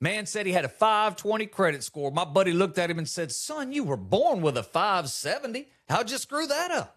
Man said he had a 520 credit score. My buddy looked at him and said, son, you were born with a 570. How'd you screw that up?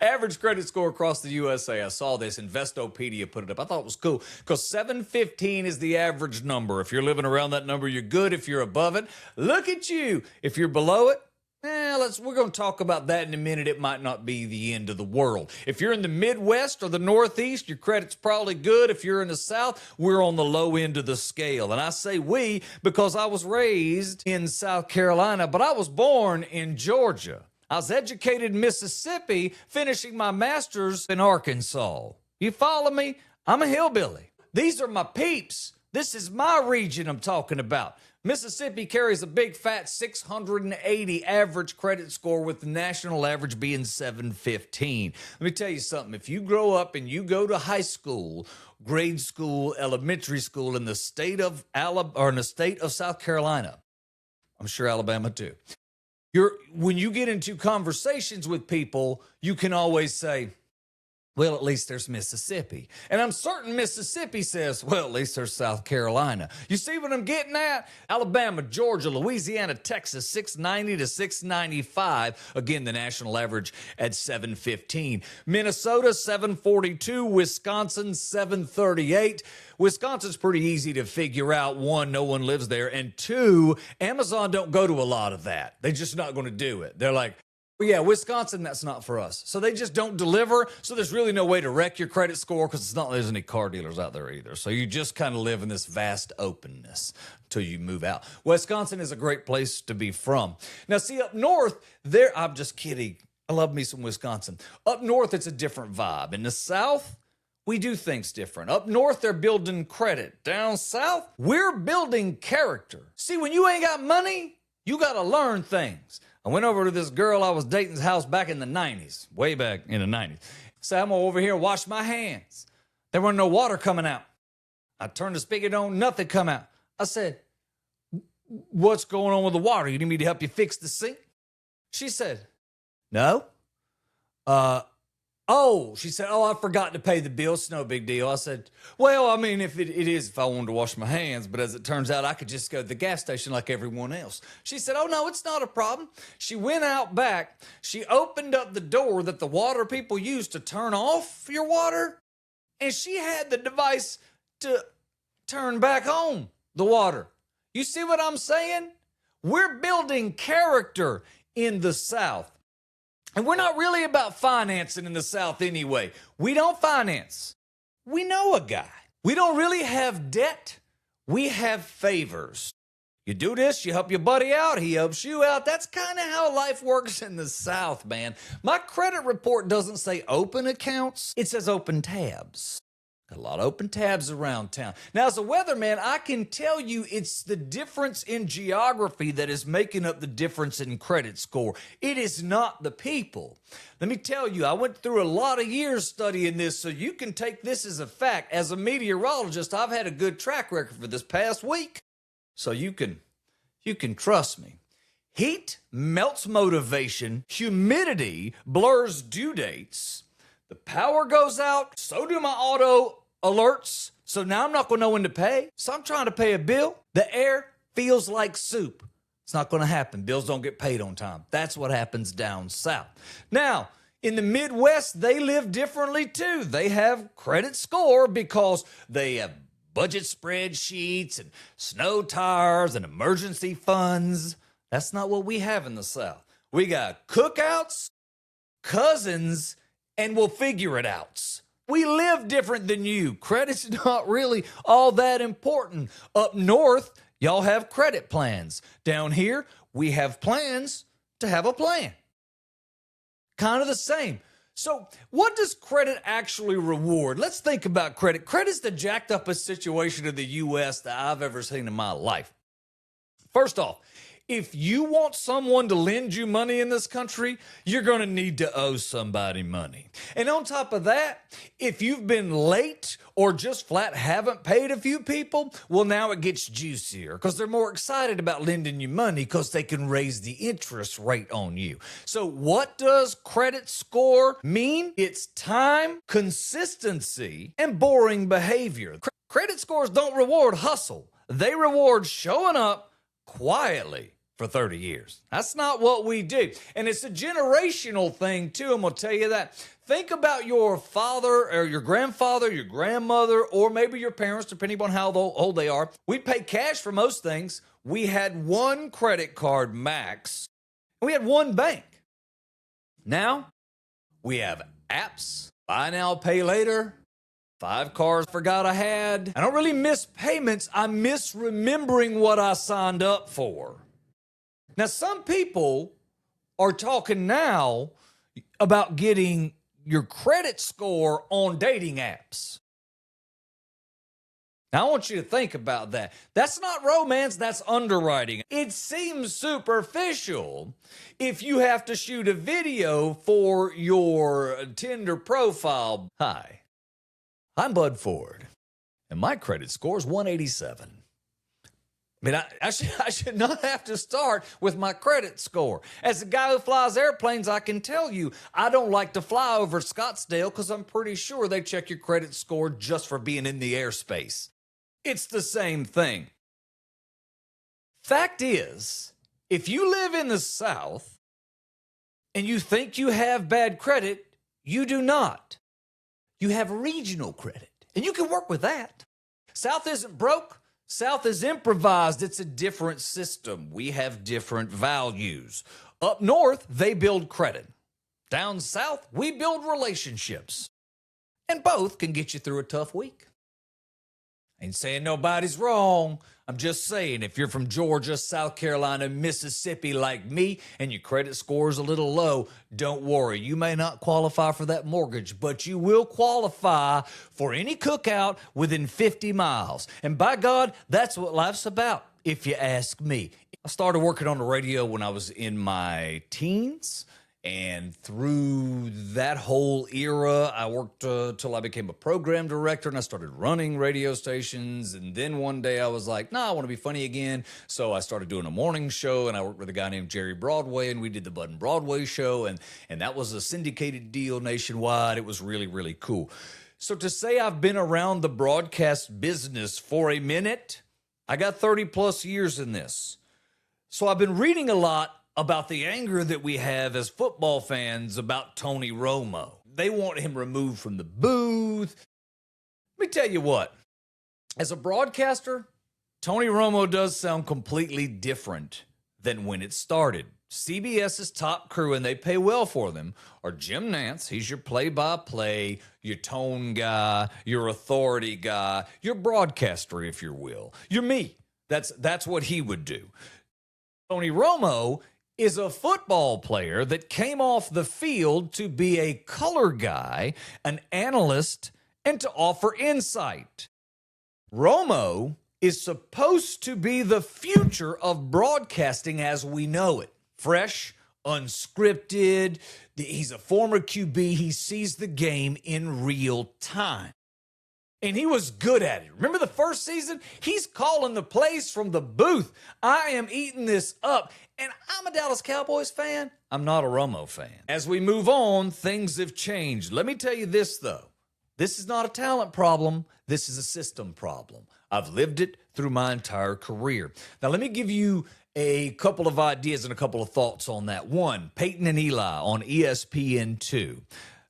Average credit score across the USA. I saw this. Investopedia put it up. I thought it was cool because 715 is the average number. If you're living around that number, you're good. If you're above it, look at you. If you're below it, we're going to talk about that in a minute. It might not be the end of the world. If you're in the Midwest or the Northeast, your credit's probably good. If you're in the South, we're on the low end of the scale. And I say we because I was raised in South Carolina, but I was born in Georgia. I was educated in Mississippi, finishing my master's in Arkansas. You follow me? I'm a hillbilly. These are my peeps. This is my region I'm talking about. Mississippi carries a big fat 680 average credit score with the national average being 715. Let me tell you something. If you grow up and you go to high school, grade school, elementary school in the state of South Carolina, I'm sure Alabama too. When you get into conversations with people, you can always say, well, at least there's Mississippi. And I'm certain Mississippi says, well, at least there's South Carolina. You see what I'm getting at? Alabama, Georgia, Louisiana, Texas, 690 to 695. Again, the national average at 715. Minnesota, 742. Wisconsin, 738. Wisconsin's pretty easy to figure out. One, no one lives there. And two, Amazon don't go to a lot of that. They're just not going to do it. They're like, well, yeah, Wisconsin, that's not for us. So they just don't deliver. So there's really no way to wreck your credit score because it's not like there's any car dealers out there either. So you just kind of live in this vast openness until you move out. Wisconsin is a great place to be from. Now, see, up north, I'm just kidding. I love me some Wisconsin. Up north, it's a different vibe. In the South, we do things different. Up north, they're building credit. Down south, we're building character. See, when you ain't got money, you got to learn things. I went over to this girl I was dating's house back in the 90s, way back in the 90s. So I'm over here and wash my hands. There wasn't no water coming out. I turned the spigot on, nothing come out. I said, what's going on with the water? You need me to help you fix the sink? She said, no. She said, I forgot to pay the bill. It's no big deal. I said, well, I mean, if it is, if I wanted to wash my hands, but as it turns out, I could just go to the gas station like everyone else. She said, oh, no, it's not a problem. She went out back. She opened up the door that the water people use to turn off your water, and she had the device to turn back on the water. You see what I'm saying? We're building character in the South. And we're not really about financing in the South anyway. We don't finance. We know a guy. We don't really have debt. We have favors. You do this, you help your buddy out, he helps you out. That's kind of how life works in the South, man. My credit report doesn't say open accounts. It says open tabs. Got a lot of open tabs around town. Now, as a weatherman, I can tell you it's the difference in geography that is making up the difference in credit score. It is not the people. Let me tell you, I went through a lot of years studying this, so you can take this as a fact. As a meteorologist, I've had a good track record for this past week, so you can trust me. Heat melts motivation. Humidity blurs due dates. The power goes out, so do my auto alerts. So now I'm not going to know when to pay. So I'm trying to pay a bill. The air feels like soup. It's not going to happen. Bills don't get paid on time. That's what happens down south. Now, in the Midwest, they live differently too. They have credit score because they have budget spreadsheets and snow tires and emergency funds. That's not what we have in the South. We got cookouts, cousins, and we'll figure it out. We live different than you. Credit's not really all that important. Up north, y'all have credit plans. Down here, we have plans to have a plan. Kind of the same. So what does credit actually reward? Let's think about credit. Credit's the jacked uppest situation in the U.S. that I've ever seen in my life. First off, if you want someone to lend you money in this country, you're going to need to owe somebody money. And on top of that, if you've been late or just flat haven't paid a few people, well, now it gets juicier because they're more excited about lending you money because they can raise the interest rate on you. So what does credit score mean? It's time, consistency, and boring behavior. Credit scores don't reward hustle. They reward showing up quietly for 30 years. That's not what we do. And it's a generational thing, too. I'm going to tell you that. Think about your father or your grandfather, your grandmother, or maybe your parents, depending on how old they are. We pay cash for most things. We had one credit card max. We had one bank. Now, we have apps, buy now, pay later, 5 cars forgot I had. I don't really miss payments. I miss remembering what I signed up for. Now, some people are talking now about getting your credit score on dating apps. Now, I want you to think about that. That's not romance, that's underwriting. It seems superficial if you have to shoot a video for your Tinder profile. Hi, I'm Bud Ford, and my credit score is 187. I mean, I should not have to start with my credit score. As a guy who flies airplanes, I can tell you, I don't like to fly over Scottsdale because I'm pretty sure they check your credit score just for being in the airspace. It's the same thing. Fact is, if you live in the South and you think you have bad credit, you do not. You have regional credit, and you can work with that. South isn't broke. South is improvised. It's a different system. We have different values. Up north, they build credit. Down south, we build relationships. And both can get you through a tough week. Ain't saying nobody's wrong. I'm just saying if you're from Georgia, South Carolina, Mississippi like me, and your credit score is a little low, don't worry. You may not qualify for that mortgage, but you will qualify for any cookout within 50 miles. And by God, that's what life's about, if you ask me. I started working on the radio when I was in my teens. And through that whole era, I worked till I became a program director, and I started running radio stations. And then one day I was like, I want to be funny again. So I started doing a morning show, and I worked with a guy named Jerry Broadway, and we did the Bud and Broadway show. And that was a syndicated deal nationwide. It was really, really cool. So to say I've been around the broadcast business for a minute, I got 30 plus years in this. So I've been reading a lot about the anger that we have as football fans about Tony Romo. They want him removed from the booth. Let me tell you what, as a broadcaster, Tony Romo does sound completely different than when it started. CBS's top crew, and they pay well for them, are Jim Nantz. He's your play-by-play, your tone guy, your authority guy, your broadcaster, if you will. You're me. That's what he would do. Tony Romo is a football player that came off the field to be a color guy, an analyst, and to offer insight. Romo is supposed to be the future of broadcasting as we know it. Fresh, unscripted. He's a former QB. He sees the game in real time. And he was good at it. Remember the first season? He's calling the plays from the booth. I am eating this up. And I'm a Dallas Cowboys fan. I'm not a Romo fan. As we move on, things have changed. Let me tell you this, though. This is not a talent problem. This is a system problem. I've lived it through my entire career. Now, let me give you a couple of ideas and a couple of thoughts on that. One, Peyton and Eli on ESPN2.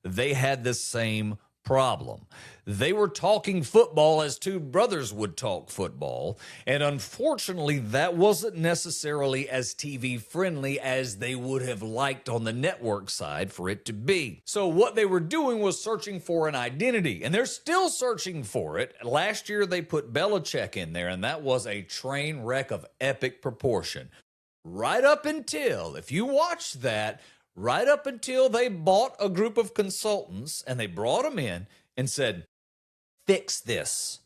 They had the same problem. They were talking football as two brothers would talk football, and unfortunately that wasn't necessarily as TV friendly as they would have liked on the network side for it to be. So what they were doing was searching for an identity, and they're still searching for it. Last year they put Belichick in there, and that was a train wreck of epic proportion. Right up until, if you watch that, right up until they bought a group of consultants and they brought them in and said, fix this.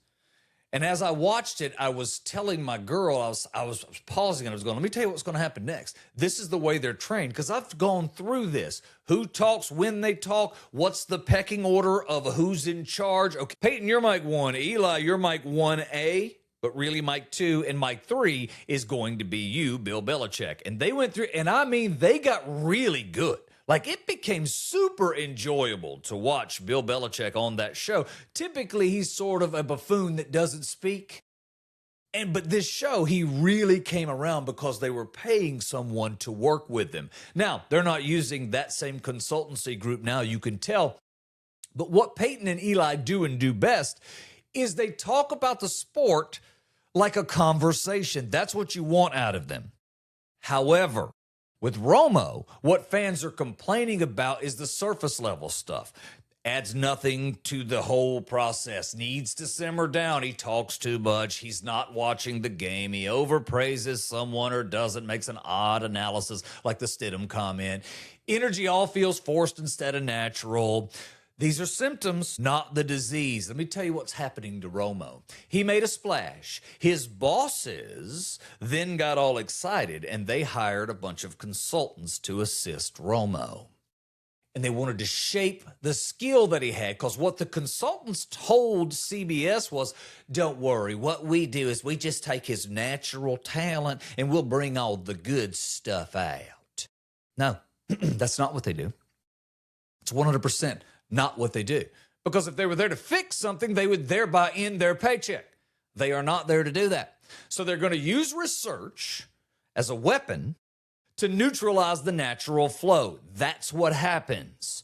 And as I watched it, I was telling my girl, I was pausing and I was going, let me tell you what's going to happen next. This is the way they're trained because I've gone through this. Who talks, when they talk, what's the pecking order of who's in charge? Okay, Peyton, you're mic 1. Eli, you're mic 1A. But really, Mike 2 and Mike 3 is going to be you, Bill Belichick. And they went through, and I mean, they got really good. Like, it became super enjoyable to watch Bill Belichick on that show. Typically, he's sort of a buffoon that doesn't speak. But this show, he really came around because they were paying someone to work with them. Now, they're not using that same consultancy group now, you can tell. But what Peyton and Eli do and do best is they talk about the sport like a conversation. That's what you want out of them. However, with Romo, what fans are complaining about is the surface level stuff. Adds nothing to the whole process. Needs to simmer down. He talks too much. He's not watching the game. He overpraises someone or doesn't. Makes an odd analysis like the Stidham comment. Energy all feels forced instead of natural. These are symptoms, not the disease. Let me tell you what's happening to Romo. He made a splash. His bosses then got all excited, and they hired a bunch of consultants to assist Romo. And they wanted to shape the skill that he had, because what the consultants told CBS was, don't worry, what we do is we just take his natural talent and we'll bring all the good stuff out. No, that's not what they do. It's 100% not what they do. Because if they were there to fix something, they would thereby end their paycheck. They are not there to do that. So they're going to use research as a weapon to neutralize the natural flow. That's what happens.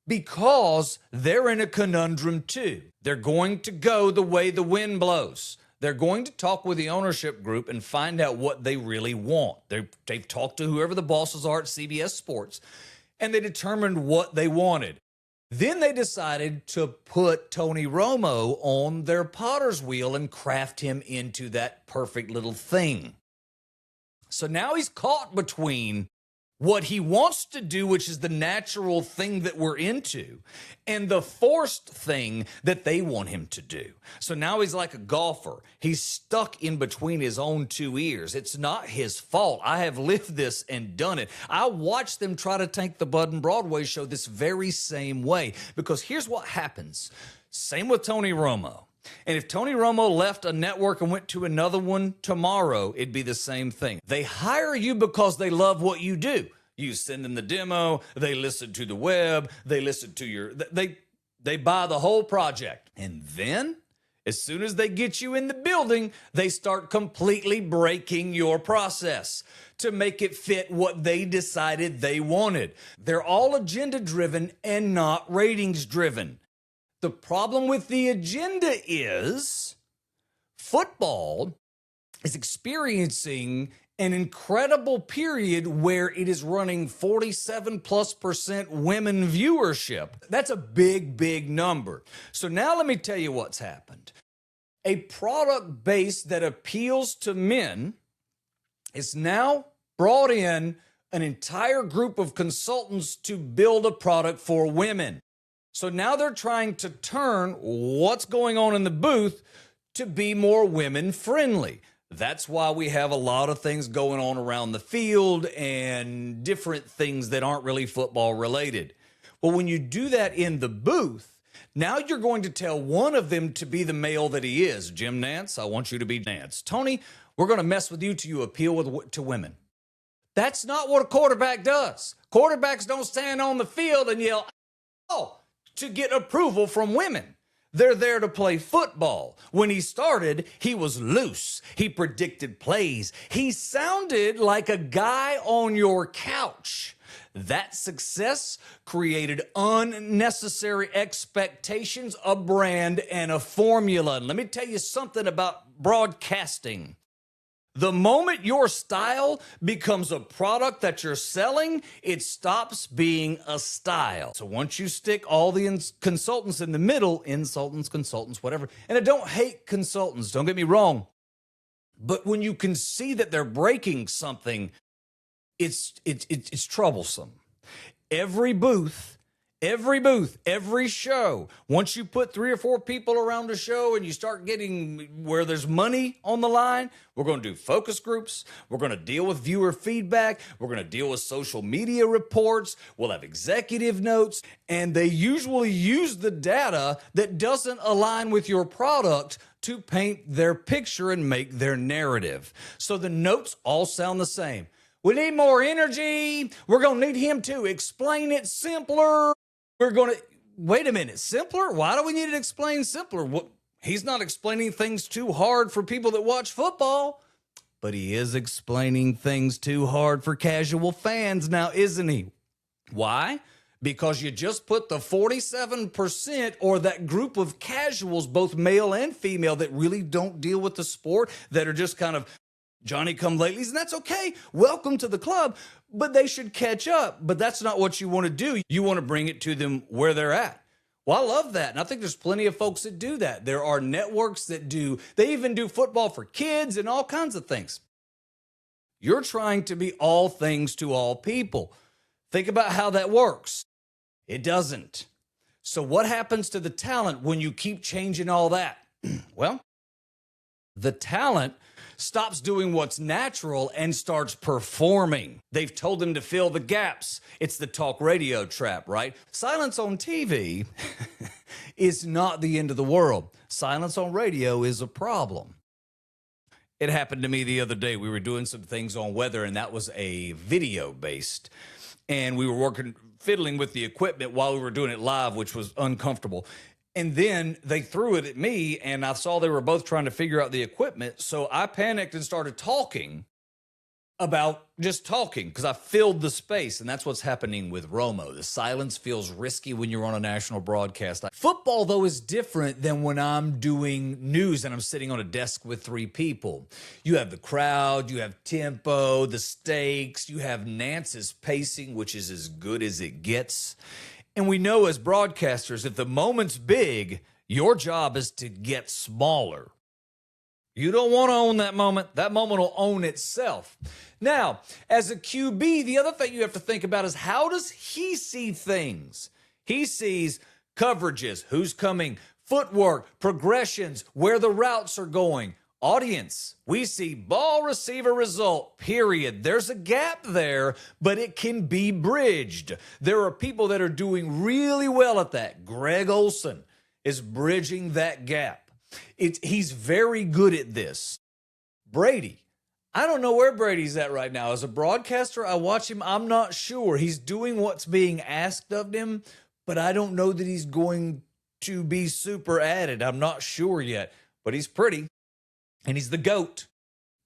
Because they're in a conundrum too. They're going to go the way the wind blows. They're going to talk with the ownership group and find out what they really want. They've talked to whoever the bosses are at CBS Sports, and they determined what they wanted. Then they decided to put Tony Romo on their potter's wheel and craft him into that perfect little thing. So now he's caught between what he wants to do, which is the natural thing that we're into, and the forced thing that they want him to do. So now he's like a golfer. He's stuck in between his own two ears. It's not his fault. I have lived this and done it. I watched them try to tank the Bud and Broadway show this very same way, because here's what happens. Same with Tony Romo. And if Tony Romo left a network and went to another one tomorrow, it'd be the same thing. They hire you because they love what you do. You send them the demo, they listen to the web, they listen to your, they buy the whole project. And then, as soon as they get you in the building, they start completely breaking your process to make it fit what they decided they wanted. They're all agenda-driven and not ratings-driven. The problem with the agenda is football is experiencing an incredible period where it is running 47+% women viewership. That's a big, big number. So now let me tell you what's happened. A product base that appeals to men is now brought in an entire group of consultants to build a product for women. So now they're trying to turn what's going on in the booth to be more women friendly. That's why we have a lot of things going on around the field and different things that aren't really football related. Well, when you do that in the booth, now you're going to tell one of them to be the male that he is. Jim Nantz, I want you to be Nantz. Tony, we're going to mess with you till you appeal to women. That's not what a quarterback does. Quarterbacks don't stand on the field and yell, oh, to get approval from women. They're there to play football. When he started, he was loose. He predicted plays. He sounded like a guy on your couch. That success created unnecessary expectations, a brand, and a formula. And let me tell you something about broadcasting. The moment your style becomes a product that you're selling, it stops being a style. So once you stick all the consultants in the middle, consultants, whatever, and I don't hate consultants, don't get me wrong, but when you can see that they're breaking something, it's troublesome. Every booth, every show, once you put 3 or 4 people around a show and you start getting where there's money on the line, we're going to do focus groups. We're going to deal with viewer feedback. We're going to deal with social media reports. We'll have executive notes. And they usually use the data that doesn't align with your product to paint their picture and make their narrative. So the notes all sound the same. We need more energy. We're going to need him to explain it simpler. We're going to, wait a minute, simpler? Why do we need to explain simpler? What, he's not explaining things too hard for people that watch football, but he is explaining things too hard for casual fans now, isn't he? Why? Because you just put the 47% or that group of casuals, both male and female, that really don't deal with the sport, that are just kind of Johnny-come-latelys, and that's okay. Welcome to the club, but they should catch up. But that's not what you want to do. You want to bring it to them where they're at. Well, I love that, and I think there's plenty of folks that do that. There are networks that do, they even do football for kids and all kinds of things. You're trying to be all things to all people. Think about how that works. It doesn't. So what happens to the talent when you keep changing all that? Well, the talent stops doing what's natural and starts performing. They've told them to fill the gaps. It's the talk radio trap, right? Silence on TV is not the end of the world. Silence on radio is a problem. It happened to me the other day. We were doing some things on weather, and that was a video-based. And we were fiddling with the equipment while we were doing it live, which was uncomfortable. And then they threw it at me, and I saw they were both trying to figure out the equipment. So I panicked and started talking about just talking because I filled the space. And that's what's happening with Romo. The silence feels risky when you're on a national broadcast. Football, though, is different than when I'm doing news and I'm sitting on a desk with three people. You have the crowd, you have tempo, the stakes, you have Nance's pacing, which is as good as it gets. And we know as broadcasters, if the moment's big, your job is to get smaller. You don't want to own that moment. That moment will own itself. Now, as a QB, the other thing you have to think about is how does he see things? He sees coverages, who's coming, footwork, progressions, where the routes are going. Audience, we see ball receiver result, period. There's a gap there, but it can be bridged. There are people that are doing really well at that. Greg Olsen is bridging that gap. He's very good at this. Brady, I don't know where Brady's at right now. As a broadcaster, I watch him. I'm not sure. He's doing what's being asked of him, but I don't know that he's going to be super added. I'm not sure yet, but he's pretty. And he's the GOAT.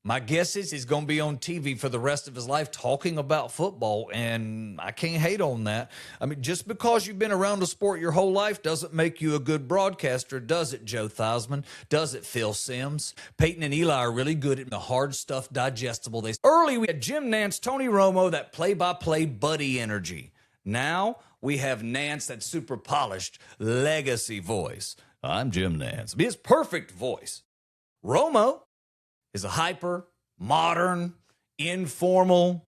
My guess is he's going to be on TV for the rest of his life talking about football, and I can't hate on that. I mean, just because you've been around the sport your whole life doesn't make you a good broadcaster, does it, Joe Theismann? Does it, Phil Simms? Peyton and Eli are really good at the hard stuff digestible. Early, we had Jim Nance, Tony Romo, that play-by-play buddy energy. Now, we have Nance, that super polished legacy voice. I'm Jim Nance. His perfect voice. Romo is a hyper, modern, informal.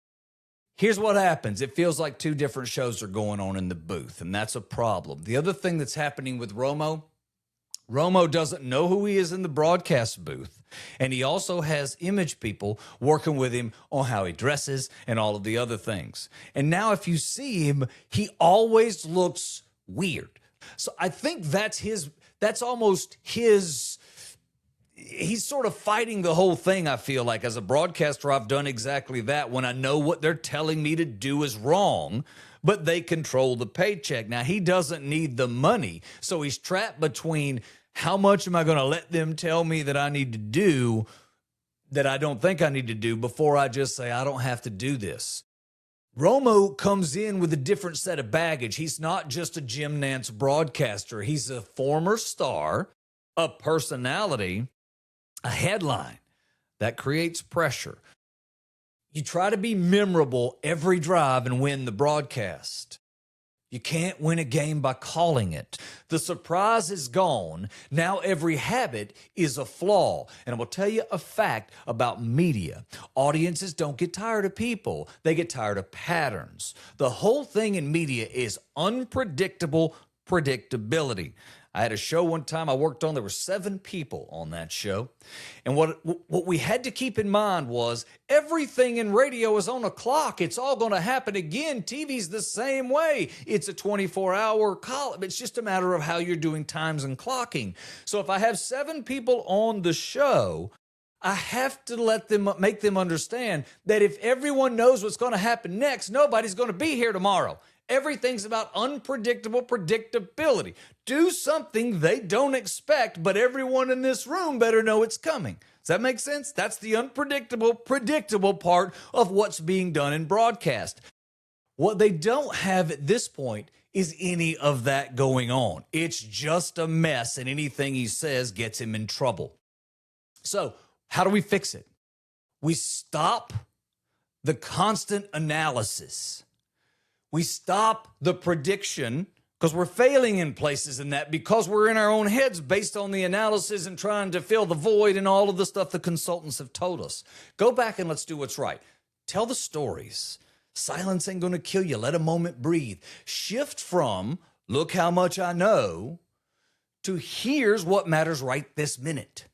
Here's what happens. It feels like two different shows are going on in the booth, and that's a problem. The other thing that's happening with Romo doesn't know who he is in the broadcast booth, and he also has image people working with him on how he dresses and all of the other things. And now if you see him, he always looks weird. So I think that's almost his... He's sort of fighting the whole thing, I feel like. As a broadcaster, I've done exactly that when I know what they're telling me to do is wrong, but they control the paycheck. Now, he doesn't need the money, so he's trapped between how much am I going to let them tell me that I need to do that I don't think I need to do before I just say I don't have to do this. Romo comes in with a different set of baggage. He's not just a Jim Nance broadcaster. He's a former star, a personality, a headline that creates pressure. You try to be memorable every drive and win the broadcast. You can't win a game by calling it. The surprise is gone. Now every habit is a flaw. And I will tell you a fact about media. Audiences don't get tired of people. They get tired of patterns. The whole thing in media is unpredictable predictability. I had a show one time I worked on. There were 7 people on that show. And what we had to keep in mind was everything in radio is on a clock. It's all going to happen again. TV's the same way. It's a 24-hour column. It's just a matter of how you're doing times and clocking. So if I have 7 people on the show, I have to make them understand that if everyone knows what's going to happen next, nobody's going to be here tomorrow. Everything's about unpredictable predictability. Do something they don't expect, but everyone in this room better know it's coming. Does that make sense? That's the unpredictable, predictable part of what's being done in broadcast. What they don't have at this point is any of that going on. It's just a mess, and anything he says gets him in trouble. So, how do we fix it? We stop the constant analysis. We stop the prediction because we're failing in places in that because we're in our own heads based on the analysis and trying to fill the void and all of the stuff the consultants have told us. Go back and let's do what's right. Tell the stories. Silence ain't going to kill you. Let a moment breathe. Shift from, look how much I know, to here's what matters right this minute.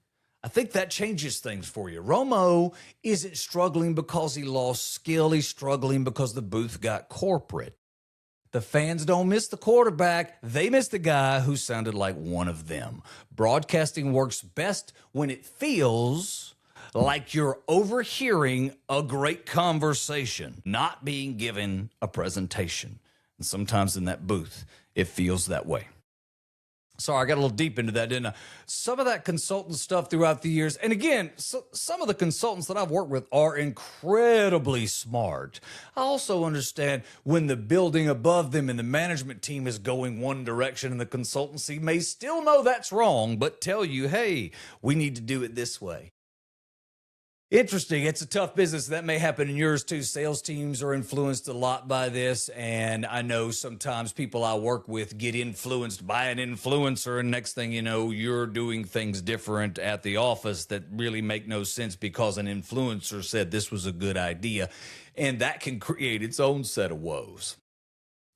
I think that changes things for you. Romo isn't struggling because he lost skill. He's struggling because the booth got corporate. The fans don't miss the quarterback. They miss the guy who sounded like one of them. Broadcasting works best when it feels like you're overhearing a great conversation, not being given a presentation. And sometimes in that booth, it feels that way. Sorry, I got a little deep into that, didn't I? Some of that consultant stuff throughout the years, and again, some of the consultants that I've worked with are incredibly smart. I also understand when the building above them and the management team is going one direction and the consultancy may still know that's wrong, but tell you, hey, we need to do it this way. Interesting. It's a tough business. That may happen in yours too. Sales teams are influenced a lot by this. And I know sometimes people I work with get influenced by an influencer. And next thing you know, you're doing things different at the office that really make no sense because an influencer said this was a good idea. And that can create its own set of woes.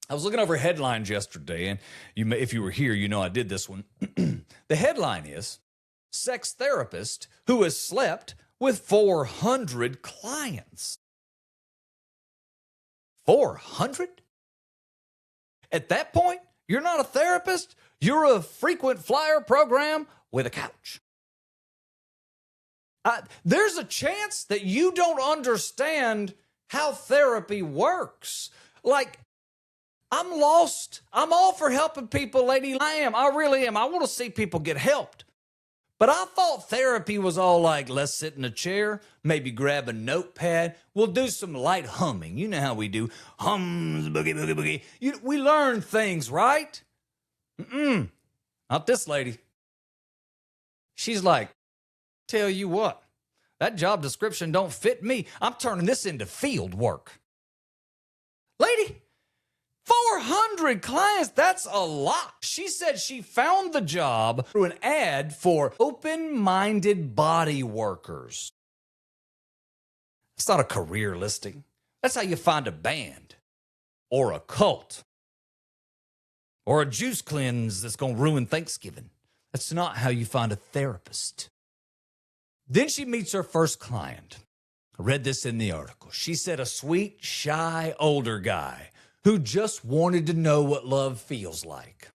I was looking over headlines yesterday, and if you were here, you know I did this one. The headline is, sex therapist who has slept with 400 clients. 400? At that point, you're not a therapist. You're a frequent flyer program with a couch. There's a chance that you don't understand how therapy works. Like, I'm lost. I'm all for helping people, lady. I am. I really am. I want to see people get helped. But I thought therapy was all like, let's sit in a chair, maybe grab a notepad. We'll do some light humming. You know how we do. Hums, boogie, boogie, boogie. We learn things, right? Not this lady. She's like, tell you what, that job description don't fit me. I'm turning this into field work. Lady, 400 clients, that's a lot. She said she found the job through an ad for open-minded body workers. It's not a career listing. That's how you find a band or a cult or a juice cleanse that's going to ruin Thanksgiving. That's not how you find a therapist. Then she meets her first client. I read this in the article. She said a sweet, shy, older guy who just wanted to know what love feels like.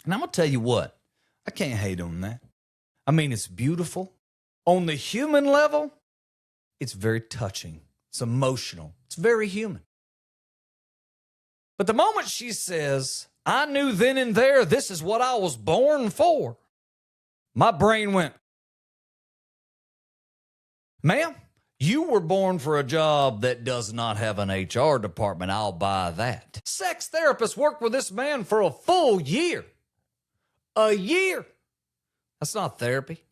And I'm going to tell you what, I can't hate on that. I mean, it's beautiful. On the human level, it's very touching. It's emotional. It's very human. But the moment she says, I knew then and there this is what I was born for, my brain went, ma'am, you were born for a job that does not have an HR department. I'll buy that. Sex therapists worked with this man for a full year. A year. That's not therapy.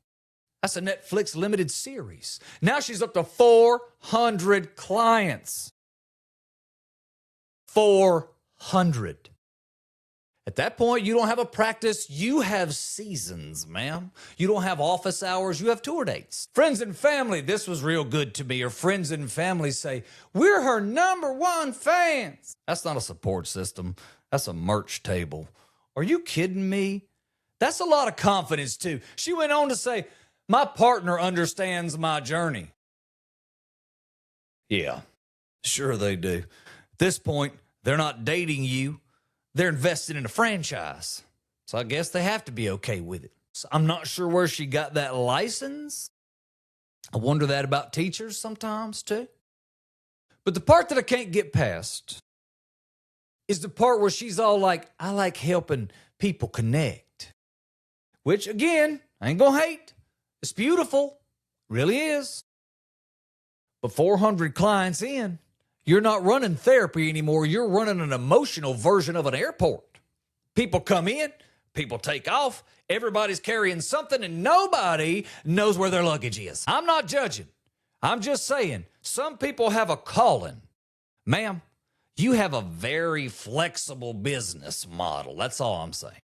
That's a Netflix limited series. Now she's up to 400 clients. 400. At that point, you don't have a practice, you have seasons, ma'am. You don't have office hours, you have tour dates. Friends and family, this was real good to me. Or friends and family say, we're her #1 fans. That's not a support system. That's a merch table. Are you kidding me? That's a lot of confidence, too. She went on to say, my partner understands my journey. Yeah, sure they do. At this point, they're not dating you. They're invested in a franchise. So I guess they have to be okay with it. So I'm not sure where she got that license, I wonder that about teachers sometimes too. But the part that I can't get past is the part where she's all like, I like helping people connect. Which, again, I ain't gonna hate. It's beautiful. Really is. But 400 clients in, you're not running therapy anymore. You're running an emotional version of an airport. People come in, people take off, everybody's carrying something, and nobody knows where their luggage is. I'm not judging. I'm just saying, some people have a calling. Ma'am, you have a very flexible business model. That's all I'm saying.